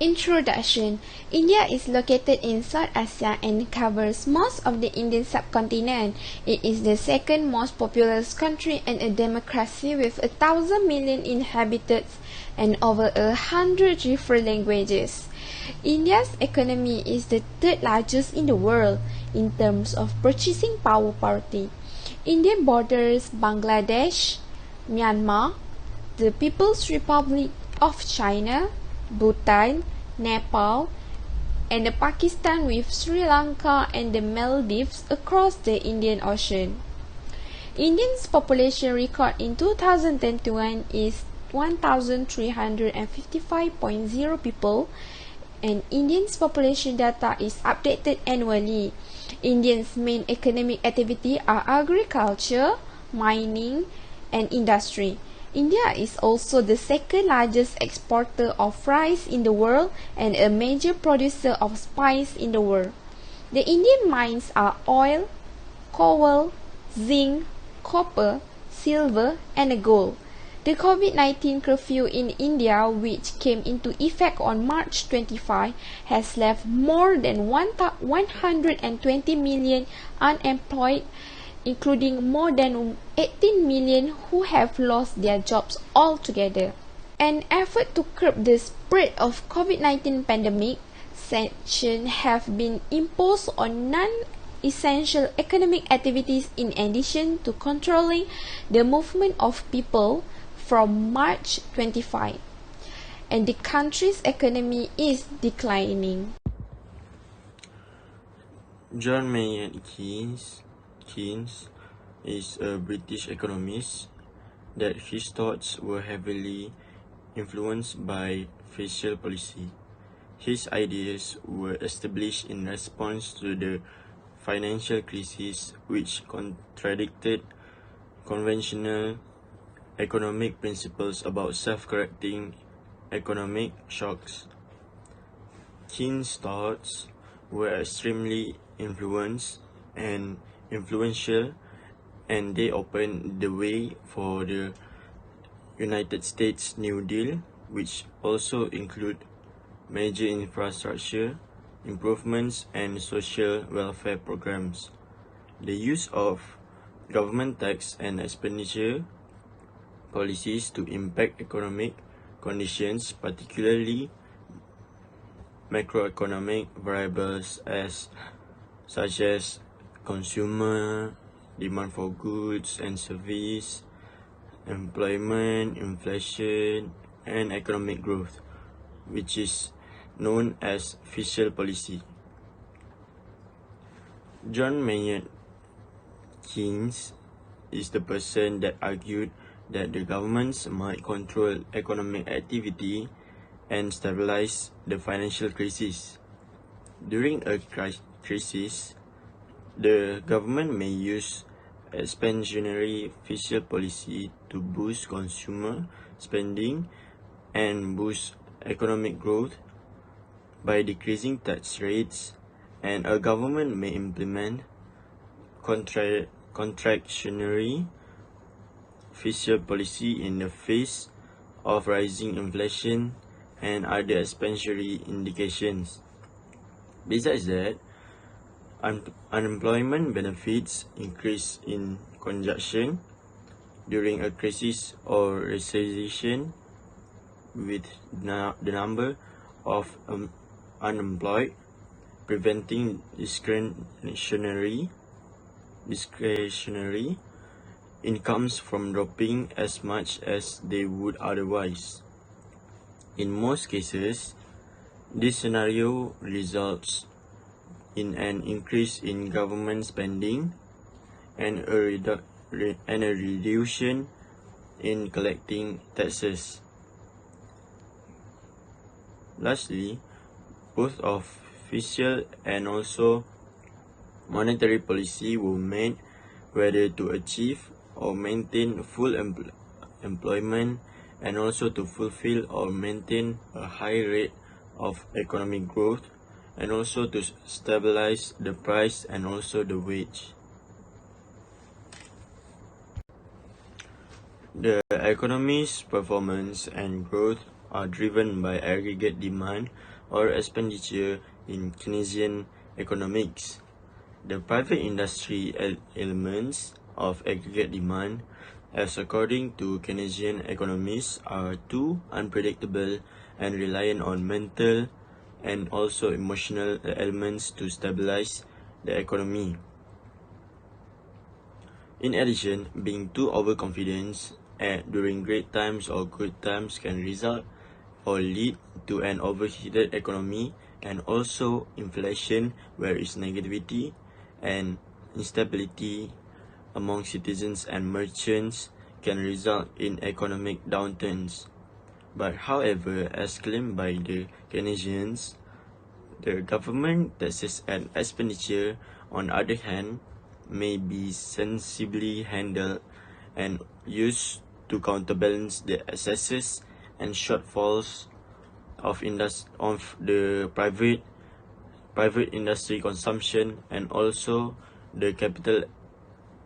Introduction. India is located in South Asia and covers most of the Indian subcontinent. It is the second most populous country and a democracy with 1,000 million inhabitants and over 100 different languages. India's economy is the third largest in the world in terms of purchasing power parity. India borders Bangladesh, Myanmar, the People's Republic of China, Bhutan, Nepal, and Pakistan, with Sri Lanka and the Maldives across the Indian Ocean. India's population record in 2021 is 1,355.0 people, and India's population data is updated annually. India's main economic activity are agriculture, mining, and industry. India is also the second largest exporter of rice in the world and a major producer of spice in the world. The Indian mines are oil, coal, zinc, copper, silver, and gold. The COVID-19 curfew in India, which came into effect on March 25, has left more than 120 million unemployed, including more than 18 million who have lost their jobs altogether. An effort to curb the spread of COVID-19 pandemic, sanctions have been imposed on non-essential economic activities in addition to controlling the movement of people from March 25, and the country's economy is declining. John Maynard Keynes is a British economist that his thoughts were heavily influenced by fiscal policy. His ideas were established in response to the financial crisis, which contradicted conventional economic principles about self-correcting economic shocks. Keynes' thoughts were extremely influential, and they opened the way for the United States New Deal, which also include major infrastructure improvements and social welfare programs. The use of government tax and expenditure policies to impact economic conditions, particularly macroeconomic variables such as consumer demand for goods and services, employment, inflation, and economic growth, which is known as fiscal policy. John Maynard Keynes is the person that argued that the governments might control economic activity and stabilize the financial crisis. During a crisis, the government may use expansionary fiscal policy to boost consumer spending and boost economic growth by decreasing tax rates, and a government may implement contractionary fiscal policy in the face of rising inflation and other expansionary indications. Besides that, unemployment benefits increase in conjunction during a crisis or recession with the number of unemployed, preventing discretionary incomes from dropping as much as they would otherwise. In most cases, this scenario results in an increase in government spending and a reduction in collecting taxes. Lastly, both of fiscal and also monetary policy were made whether to achieve or maintain full employment and also to fulfill or maintain a high rate of economic growth and also to stabilize the price and also the wage. The economy's performance and growth are driven by aggregate demand or expenditure in Keynesian economics. The private industry elements of aggregate demand, as according to Keynesian economists, are too unpredictable and reliant on mental and also emotional elements to stabilize the economy. In addition, being too overconfident during great times or good times can result or lead to an overheated economy, and also inflation, where is negativity and instability among citizens and merchants can result in economic downturns. But however, as claimed by the Keynesians, the government taxes and expenditure, on the other hand, may be sensibly handled and used to counterbalance the excesses and shortfalls of the private industry consumption and also the capital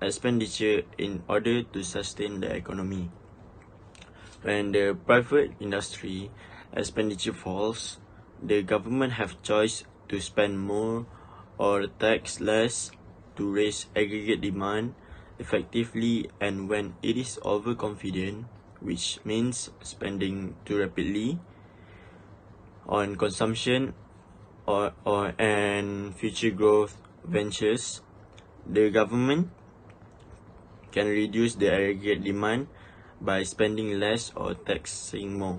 expenditure in order to sustain the economy. When the private industry expenditure falls, the government have choice to spend more or tax less to raise aggregate demand effectively, and when it is overconfident, which means spending too rapidly on consumption and future growth ventures, the government can reduce the aggregate demand by spending less or taxing more.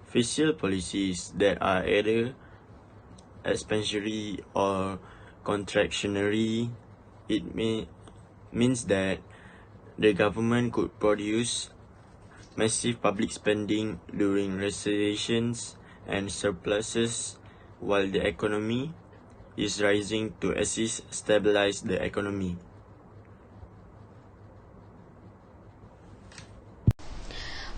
Fiscal policies that are either expansionary or contractionary, means that the government could produce massive public spending during recessions and surpluses while the economy is rising to assist stabilize the economy.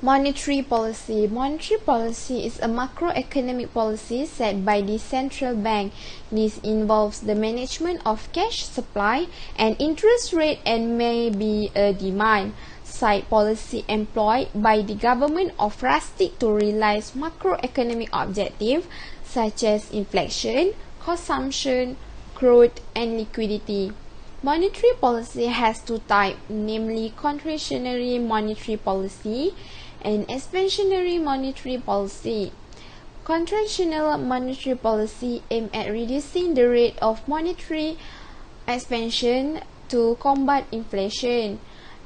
Monetary policy. Monetary policy is a macroeconomic policy set by the central bank. This involves the management of cash supply and interest rate and may be a demand side policy employed by the government or rustic to realize macroeconomic objectives such as inflation, consumption, growth, and liquidity. Monetary policy has two types, namely contractionary monetary policy and expansionary monetary policy. Contractional monetary policy aims at reducing the rate of monetary expansion to combat inflation.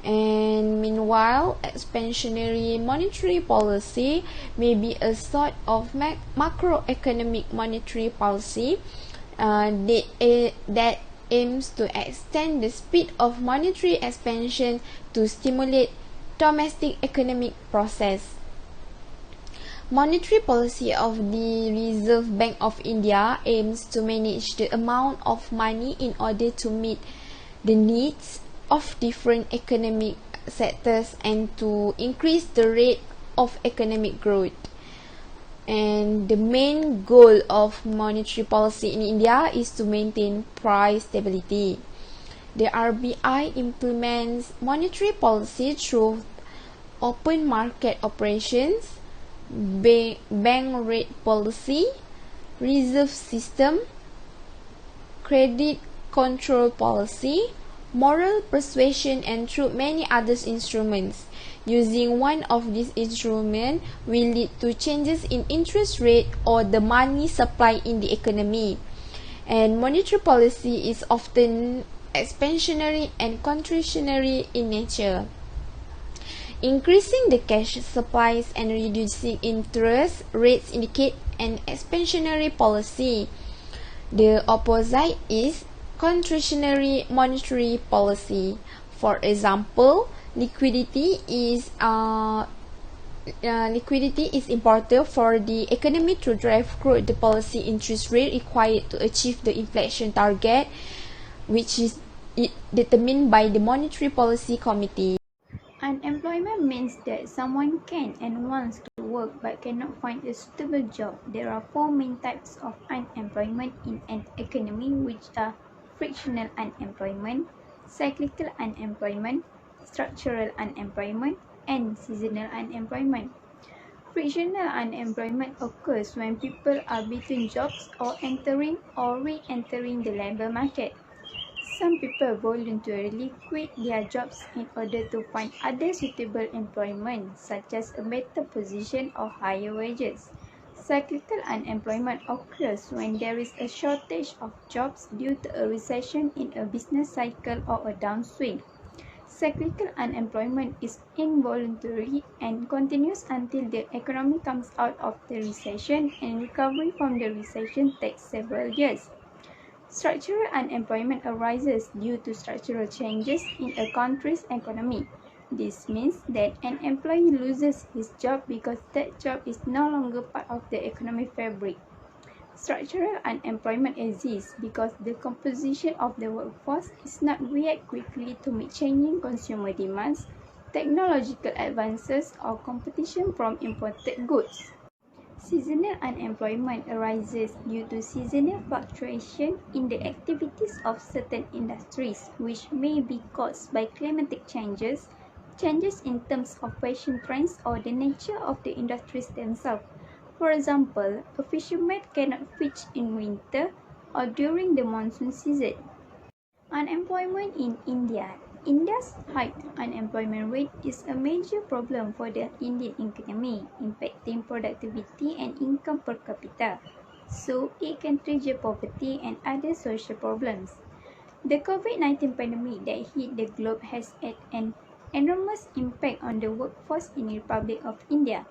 And meanwhile, expansionary monetary policy may be a sort of macroeconomic monetary policy that aims to extend the speed of monetary expansion to stimulate domestic economic process. Monetary policy of the Reserve Bank of India aims to manage the amount of money in order to meet the needs of different economic sectors and to increase the rate of economic growth. And the main goal of monetary policy in India is to maintain price stability. The RBI implements monetary policy through open market operations, bank rate policy, reserve system, credit control policy, moral persuasion, and through many other instruments. Using one of these instruments will lead to changes in interest rate or the money supply in the economy. And monetary policy is often expansionary and contractionary in nature. Increasing the cash supplies and reducing interest rates indicate an expansionary policy. The opposite is contractionary monetary policy. For example, liquidity is important for the economy to drive growth. The policy interest rate required to achieve the inflation target, which is determined by the Monetary Policy Committee. Unemployment means that someone can and wants to work but cannot find a suitable job. There are four main types of unemployment in an economy, which are frictional unemployment, cyclical unemployment, structural unemployment, and seasonal unemployment. Frictional unemployment occurs when people are between jobs or entering or re-entering the labour market. Some people voluntarily quit their jobs in order to find other suitable employment, such as a better position or higher wages. Cyclical unemployment occurs when there is a shortage of jobs due to a recession in a business cycle or a downswing. Cyclical unemployment is involuntary and continues until the economy comes out of the recession, and recovery from the recession takes several years. Structural unemployment arises due to structural changes in a country's economy. This means that an employee loses his job because that job is no longer part of the economic fabric. Structural unemployment exists because the composition of the workforce is not react quickly to meet changing consumer demands, technological advances, or competition from imported goods. Seasonal unemployment arises due to seasonal fluctuation in the activities of certain industries, which may be caused by climatic changes, changes in terms of fashion trends, or the nature of the industries themselves. For example, a fisherman cannot fish in winter or during the monsoon season. Unemployment in India. India's high unemployment rate is a major problem for the Indian economy, impacting productivity and income per capita, so it can trigger poverty and other social problems. The COVID-19 pandemic that hit the globe has had an enormous impact on the workforce in the Republic of India.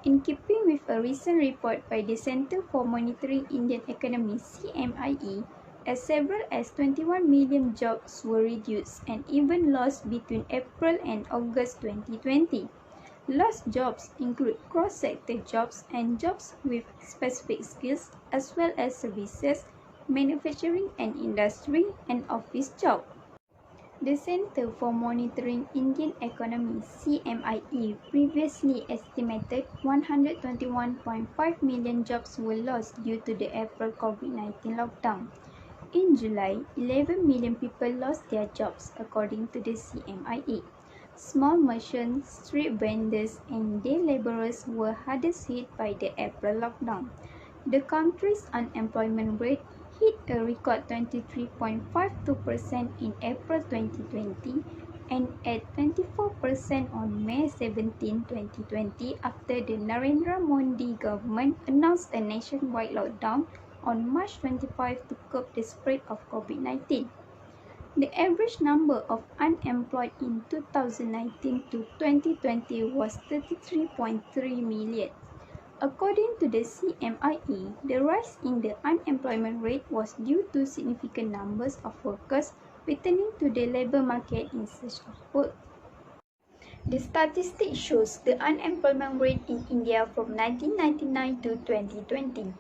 In keeping with a recent report by the Centre for Monitoring Indian Economy (CMIE), as several as 21 million jobs were reduced and even lost between April and August 2020. Lost jobs include cross-sector jobs and jobs with specific skills, as well as services, manufacturing and industry, and office jobs. The Centre for Monitoring Indian Economy (CMIE) previously estimated 121.5 million jobs were lost due to the April COVID-19 lockdown. In July, 11 million people lost their jobs, according to the CMIE. Small merchants, street vendors, and day laborers were hardest hit by the April lockdown. The country's unemployment rate hit a record 23.52% in April 2020 and at 24% on May 17, 2020 after the Narendra Modi government announced a nationwide lockdown on March 25 to curb the spread of COVID-19. The average number of unemployed in 2019 to 2020 was 33.3 million. According to the CMIE, the rise in the unemployment rate was due to significant numbers of workers returning to the labour market in search of work. The statistic shows the unemployment rate in India from 1999 to 2020.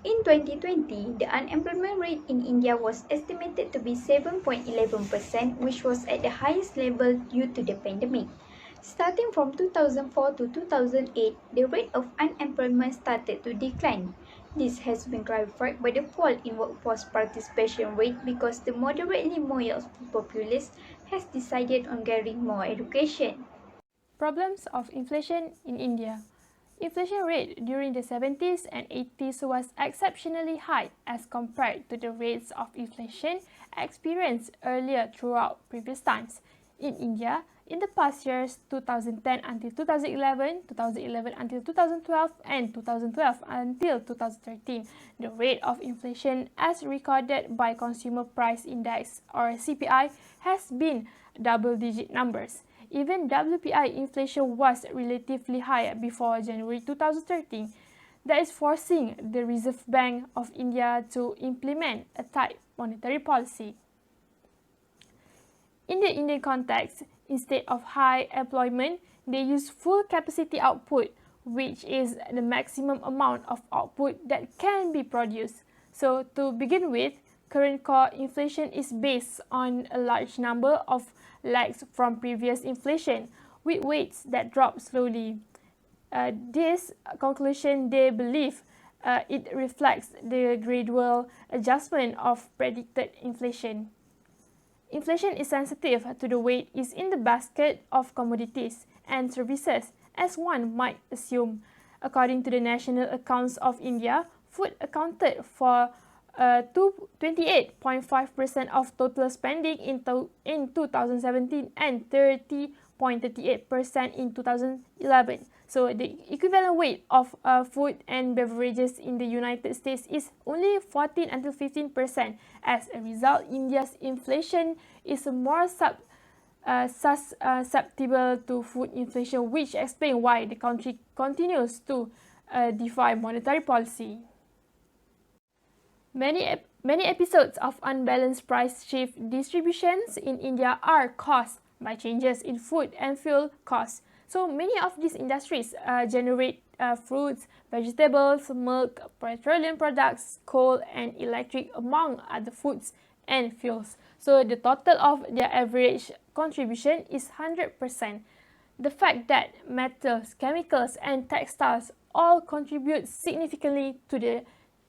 In 2020, the unemployment rate in India was estimated to be 7.11%, which was at the highest level due to the pandemic. Starting from 2004 to 2008, the rate of unemployment started to decline. This has been clarified by the fall in workforce participation rate because the moderately more youthful populace has decided on getting more education. Problems of inflation in India. Inflation rate during the 70s and 80s was exceptionally high as compared to the rates of inflation experienced earlier throughout previous times. In India, in the past years 2010 until 2011, 2011 until 2012, and 2012 until 2013, the rate of inflation as recorded by Consumer Price Index or CPI has been double-digit numbers. Even WPI inflation was relatively high before January 2013. That is forcing the Reserve Bank of India to implement a tight monetary policy. In the Indian context, instead of high employment, they use full capacity output, which is the maximum amount of output that can be produced. So to begin with, current core inflation is based on a large number of lags from previous inflation, with weights that drop slowly. This conclusion, they believe, it reflects the gradual adjustment of predicted inflation. Inflation is sensitive to the weight is in the basket of commodities and services, as one might assume. According to the National Accounts of India, food accounted for 28.5% of total spending in 2017 and 30.38% in 2011. So the equivalent weight of food and beverages in the United States is only 14 until 15%. As a result, India's inflation is more susceptible to food inflation, which explains why the country continues to defy monetary policy. Many episodes of unbalanced price shift distributions in India are caused by changes in food and fuel costs. So many of these industries generate fruits, vegetables, milk, petroleum products, coal, and electric, among other foods and fuels. So the total of their average contribution is 100%. The fact that metals, chemicals, and textiles all contribute significantly to the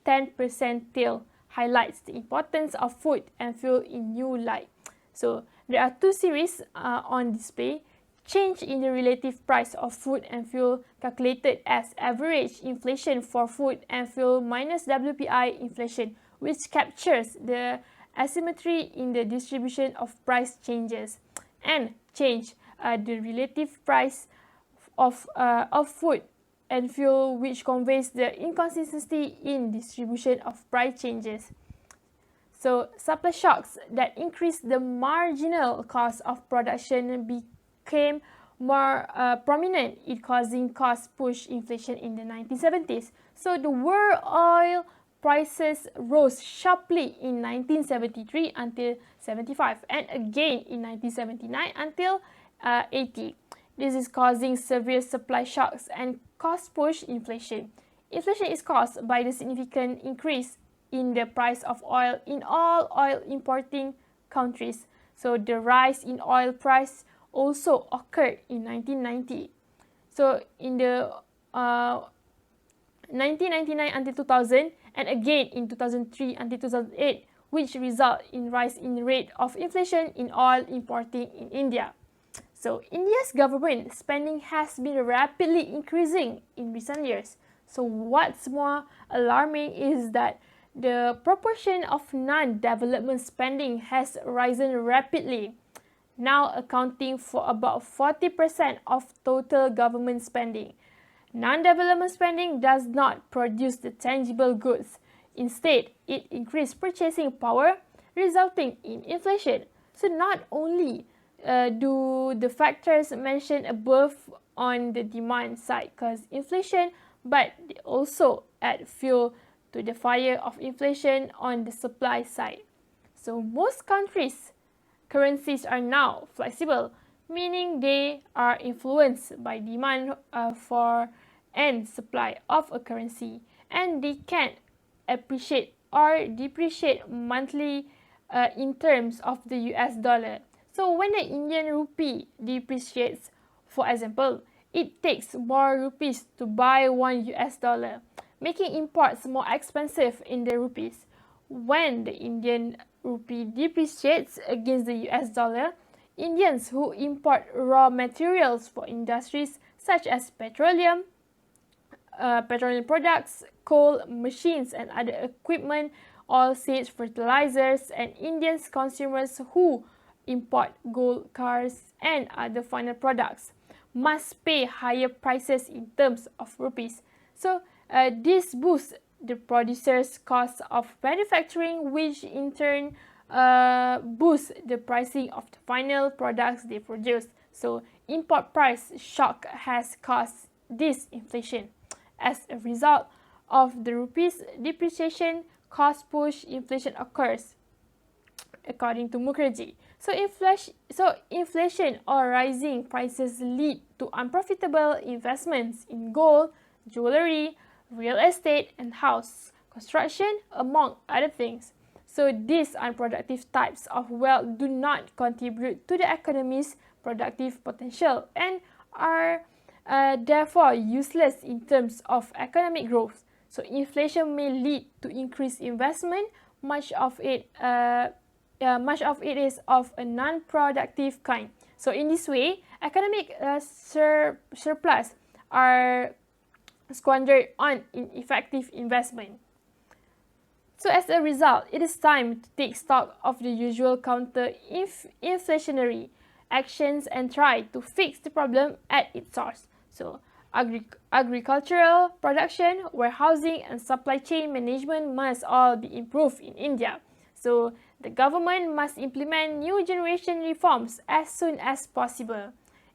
10% tail highlights the importance of food and fuel in new light. So there are two series on display. Change in the relative price of food and fuel calculated as average inflation for food and fuel minus WPI inflation, which captures the asymmetry in the distribution of price changes, and change the relative price of food and fuel, which conveys the inconsistency in distribution of price changes. So supply shocks that increase the marginal cost of production became more prominent in causing cost push inflation in the 1970s. So the world oil prices rose sharply in 1973 until 75 and again in 1979 until 80. This is causing severe supply shocks and cost push inflation. Inflation is caused by the significant increase in the price of oil in all oil importing countries. So the rise in oil price also occurred in 1990. So in the 1999 until 2000 and again in 2003 until 2008, which result in rise in rate of inflation in oil importing in India. So India's government spending has been rapidly increasing in recent years. So what's more alarming is that the proportion of non-development spending has risen rapidly, now accounting for about 40% of total government spending. Non-development spending does not produce the tangible goods. Instead, it increases purchasing power, resulting in inflation. So not only do the factors mentioned above on the demand side cause inflation, but they also add fuel to the fire of inflation on the supply side. So most countries' currencies are now flexible, meaning they are influenced by demand for and supply of a currency, and they can appreciate or depreciate monthly in terms of the US dollar. So when the Indian rupee depreciates, for example, it takes more rupees to buy $1 US, making imports more expensive in the rupees. When the Indian rupee depreciates against the US dollar, Indians who import raw materials for industries such as petroleum products, coal, machines, and other equipment, oilseeds, fertilizers, and Indians consumers who import gold, cars, and other final products must pay higher prices in terms of rupees. So this boosts the producers' cost of manufacturing, which in turn boosts the pricing of the final products they produce. So import price shock has caused this inflation. As a result of the rupee's depreciation, cost push inflation occurs, according to Mukherjee. So inflation or rising prices lead to unprofitable investments in gold, jewelry, real estate, and house construction, among other things. So these unproductive types of wealth do not contribute to the economy's productive potential and are therefore useless in terms of economic growth. So inflation may lead to increased investment. Much of it is of a non-productive kind. So in this way, economic surplus are squandered on ineffective investment. So as a result, it is time to take stock of the usual counter-inflationary actions and try to fix the problem at its source. So agricultural production, warehousing, and supply chain management must all be improved in India. So the government must implement new generation reforms as soon as possible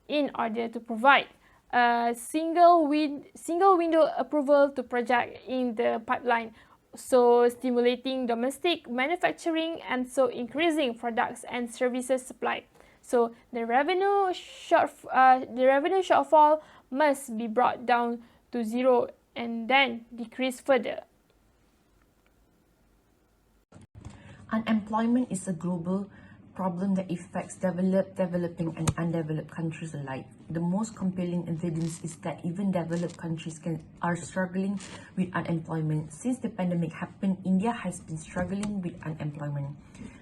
in order to provide a single window approval to project in the pipeline, so stimulating domestic manufacturing and so increasing products and services supply. So the revenue shortfall must be brought down to zero and then decrease further. Unemployment is a global problem that affects developed, developing, and undeveloped countries alike. The most compelling evidence is that even developed countries are struggling with unemployment. Since the pandemic happened, India has been struggling with unemployment.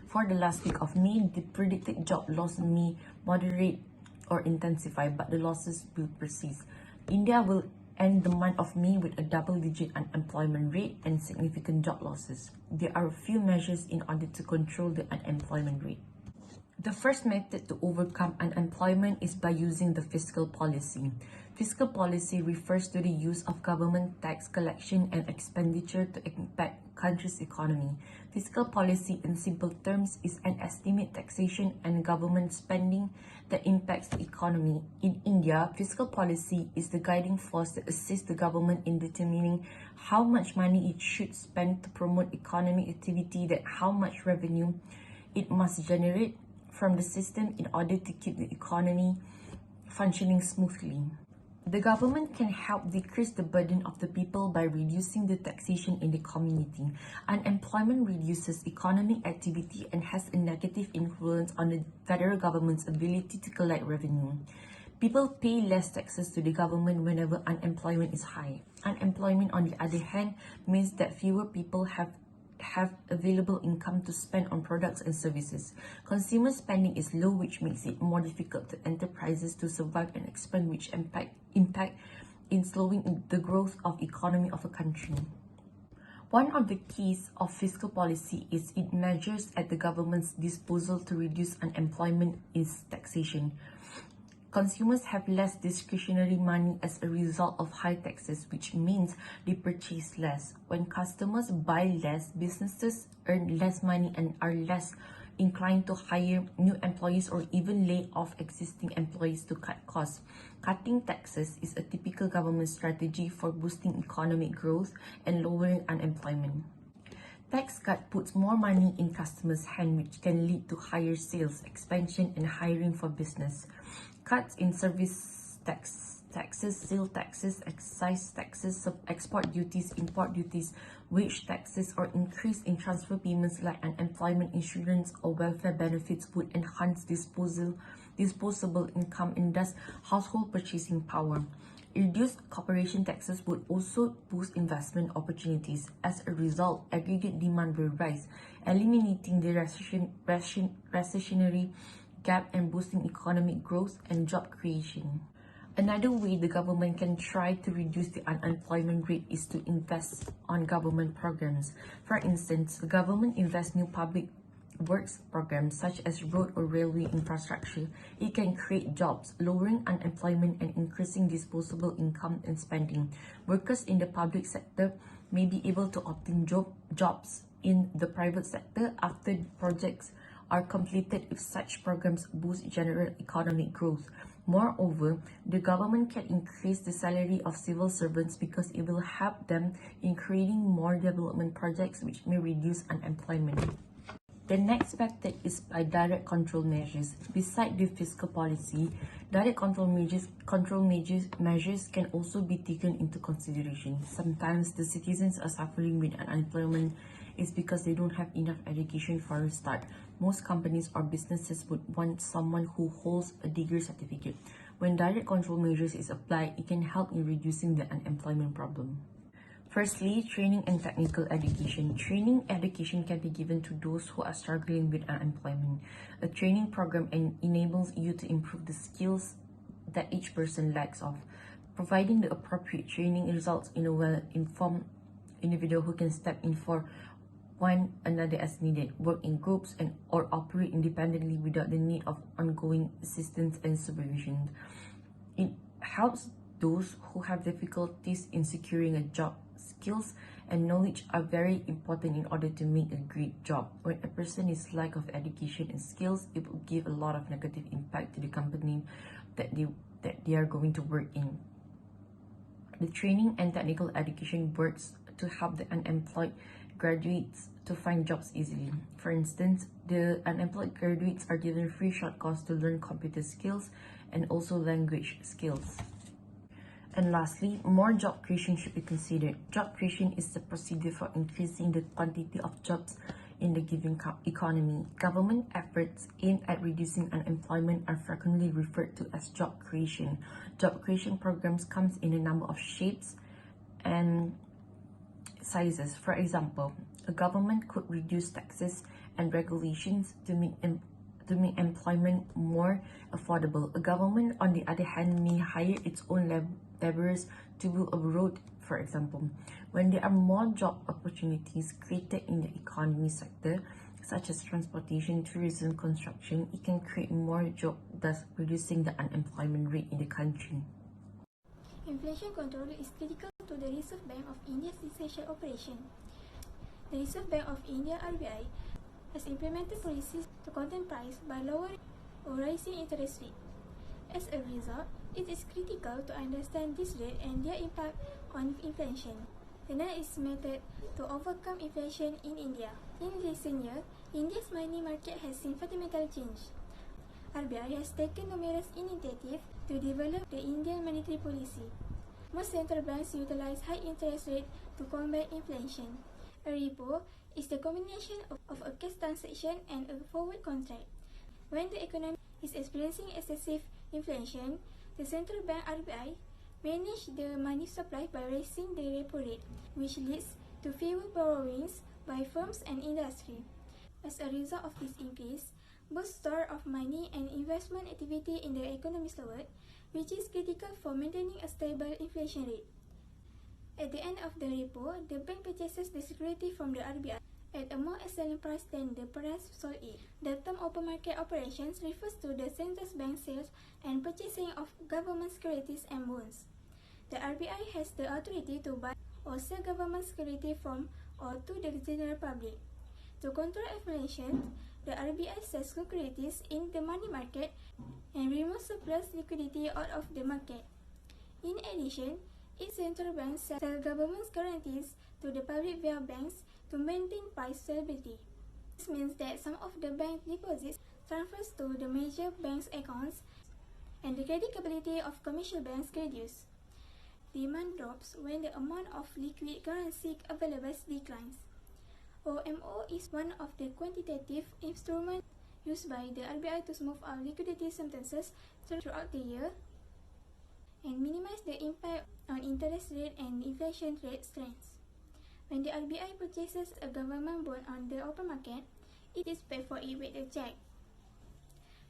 For the last week of May, the predicted job loss may moderate or intensify, but the losses will persist. India will end the month of May with a double-digit unemployment rate and significant job losses. There are a few measures in order to control the unemployment rate. The first method to overcome unemployment is by using the fiscal policy. Fiscal policy refers to the use of government tax collection and expenditure to impact country's economy. Fiscal policy, in simple terms, is an estimate taxation and government spending that impacts the economy. In India, fiscal policy is the guiding force that assists the government in determining how much money it should spend to promote economic activity, that how much revenue it must generate from the system in order to keep the economy functioning smoothly. The government can help decrease the burden of the people by reducing the taxation in the community. Unemployment reduces economic activity and has a negative influence on the federal government's ability to collect revenue. People pay less taxes to the government whenever unemployment is high. Unemployment, on the other hand, means that fewer people have available income to spend on products and services. Consumer spending is low, which makes it more difficult to enterprises to survive and expand, which impact in slowing the growth of economy of a country. One of the keys of fiscal policy is its measures at the government's disposal to reduce unemployment is taxation. Consumers have less discretionary money as a result of high taxes, which means they purchase less. When customers buy less, businesses earn less money and are less inclined to hire new employees or even lay off existing employees to cut costs. Cutting taxes is a typical government strategy for boosting economic growth and lowering unemployment. Tax cut puts more money in customers' hands, which can lead to higher sales, expansion, and hiring for business. Cuts in service taxes, sales taxes, excise taxes, export duties, import duties, wage taxes, or increase in transfer payments like unemployment insurance or welfare benefits would enhance disposable income and thus household purchasing power. Reduced corporation taxes would also boost investment opportunities. As a result, aggregate demand will rise, eliminating the recessionary gap and boosting economic growth and job creation. Another way the government can try to reduce the unemployment rate is to invest on government programs. For instance, the government invests new public works programs such as road or railway infrastructure. It can create jobs, lowering unemployment and increasing disposable income and spending. Workers in the public sector may be able to obtain jobs in the private sector after projects are completed if such programs boost general economic growth. Moreover, the government can increase the salary of civil servants because it will help them in creating more development projects which may reduce unemployment. The next method is by direct control measures. Besides the fiscal policy, direct control measures can also be taken into consideration. Sometimes the citizens are suffering with unemployment is because they don't have enough education for a start. Most companies or businesses would want someone who holds a degree certificate. When direct control measures is applied, it can help in reducing the unemployment problem. Firstly, training and technical education. Training education can be given to those who are struggling with unemployment. A training program enables you to improve the skills that each person lacks of. Providing the appropriate training results in a well-informed individual who can step in for one another as needed, work in groups or operate independently without the need of ongoing assistance and supervision. It helps those who have difficulties in securing a job. Skills and knowledge are very important in order to make a great job. When a person is lack of education and skills, it will give a lot of negative impact to the company that they are going to work in. The training and technical education works to help the unemployed graduates to find jobs easily. For instance, the unemployed graduates are given free short course to learn computer skills and also language skills. And lastly, more job creation should be considered. Job creation is the procedure for increasing the quantity of jobs in the given economy. Government efforts aimed at reducing unemployment are frequently referred to as job creation. Job creation programs comes in a number of shapes and sizes. For example, a government could reduce taxes and regulations to make employment more affordable. A government, on the other hand, may hire its own laborers to build a road, for example. When there are more job opportunities created in the economy sector, such as transportation, tourism, construction, it can create more jobs, thus reducing the unemployment rate in the country. Inflation control is critical to the Reserve Bank of India's essential operation. The Reserve Bank of India (RBI) has implemented policies to contain price by lowering or raising interest rate. As a result, it is critical to understand this rate and their impact on inflation. The next method to overcome inflation in India. In recent years, India's money market has seen fundamental change. RBI has taken numerous initiatives to develop the Indian monetary policy. Most central banks utilize high interest rates to combat inflation. A repo is the combination of a cash transaction and a forward contract. When the economy is experiencing excessive inflation, the central bank RBI manages the money supply by raising the repo rate, which leads to fewer borrowings by firms and industry. As a result of this increase, both store of money and investment activity in the economy slowed, which is critical for maintaining a stable inflation rate. At the end of the repo, the bank purchases the security from the RBI at a more excellent price than the price sold it. The term open market operations refers to the central bank sales and purchasing of government securities and bonds. The RBI has the authority to buy or sell government security from or to the general public. To control inflation, the RBI sells securities in the money market and removes surplus liquidity out of the market. In addition, each central bank sells government guarantees to the public via banks to maintain price stability. This means that some of the bank deposits transfers to the major banks' accounts and the creditability of commercial banks reduces. Demand drops when the amount of liquid currency available declines. OMO is one of the quantitative instruments used by the RBI to smooth out liquidity sentences throughout the year and minimize the impact on interest rate and inflation rate trends. When the RBI purchases a government bond on the open market, it is paid for it with a check.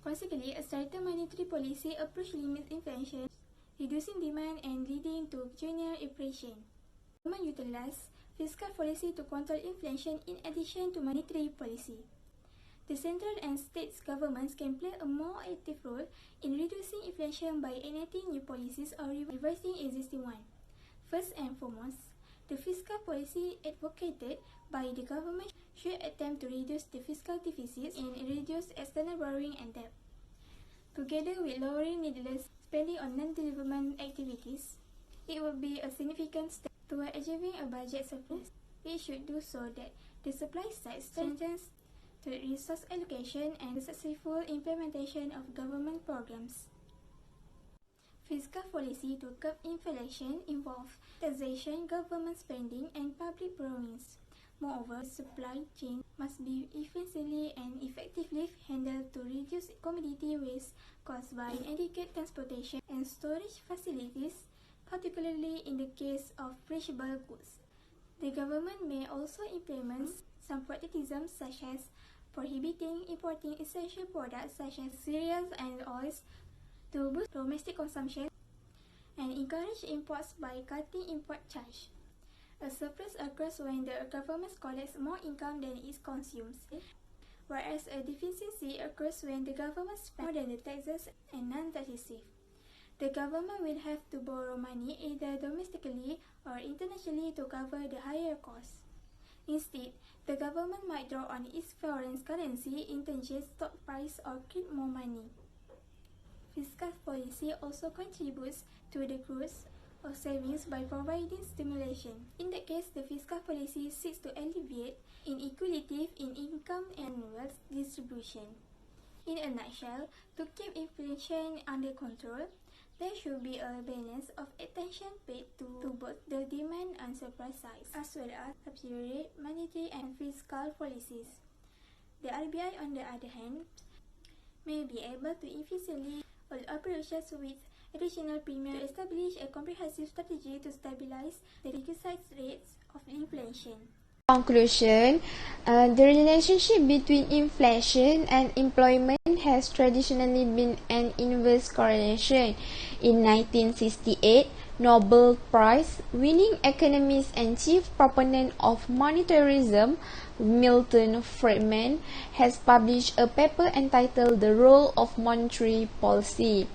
Consequently, a stricter monetary policy approach limits inflation, reducing demand and leading to junior inflation. Government utilizes fiscal policy to control inflation in addition to monetary policy. The central and state governments can play a more active role in reducing inflation by enacting new policies or reversing existing ones. First and foremost, the fiscal policy advocated by the government should attempt to reduce the fiscal deficits and reduce external borrowing and debt. Together with lowering needless spending on non-development activities, it will be a significant step toward achieving a budget surplus. It should do so that the supply side strengthens to resource allocation and the successful implementation of government programs. Fiscal policy to curb inflation involves taxation, government spending, and public borrowings. Moreover, the supply chain must be efficiently and effectively handled to reduce commodity waste caused by inadequate transportation and storage facilities, particularly in the case of perishable goods. The government may also implement some practicisms such as prohibiting importing essential products such as cereals and oils to boost domestic consumption, and encourage imports by cutting import charge. A surplus occurs when the government collects more income than it consumes, whereas a deficiency occurs when the government spends more than the taxes and non-taxes. The government will have to borrow money either domestically or internationally to cover the higher costs. Instead, the government might draw on its foreign currency, interchange stock price, or keep more money. Fiscal policy also contributes to the growth of savings by providing stimulation. In that case, the fiscal policy seeks to alleviate inequality in income and wealth distribution. In a nutshell, to keep inflation under control, there should be a balance of attention paid to both the demand and supply sides, as well as appropriate monetary and fiscal policies. The RBI, on the other hand, may be able to efficiently hold operations with additional premium to establish a comprehensive strategy to stabilize the requisite rates of inflation. Conclusion, the relationship between inflation and employment has traditionally been an inverse correlation. In 1968, Nobel Prize-winning economist and chief proponent of monetarism, Milton Friedman, has published a paper entitled The Role of Monetary Policy.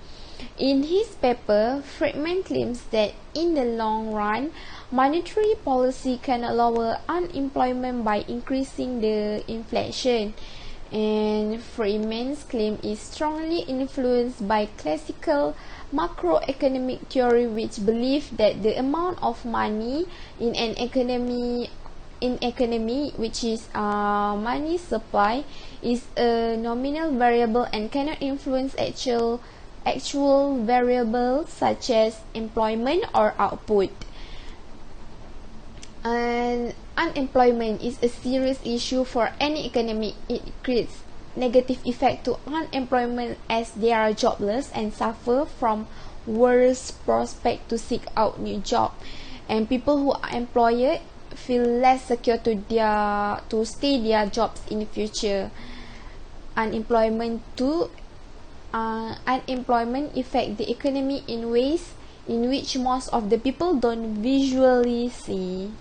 In his paper, Friedman claims that in the long run, monetary policy can lower unemployment by increasing the inflation, and Friedman's claim is strongly influenced by classical macroeconomic theory, which believes that the amount of money in an economy, which is money supply, is a nominal variable and cannot influence actual variables such as employment or output. And unemployment is a serious issue for any economy. It creates negative effect to unemployment as they are jobless and suffer from worse prospect to seek out new job, and people who are employed feel less secure to stay their jobs in the future. Unemployment affect the economy in ways in which most of the people don't visually see.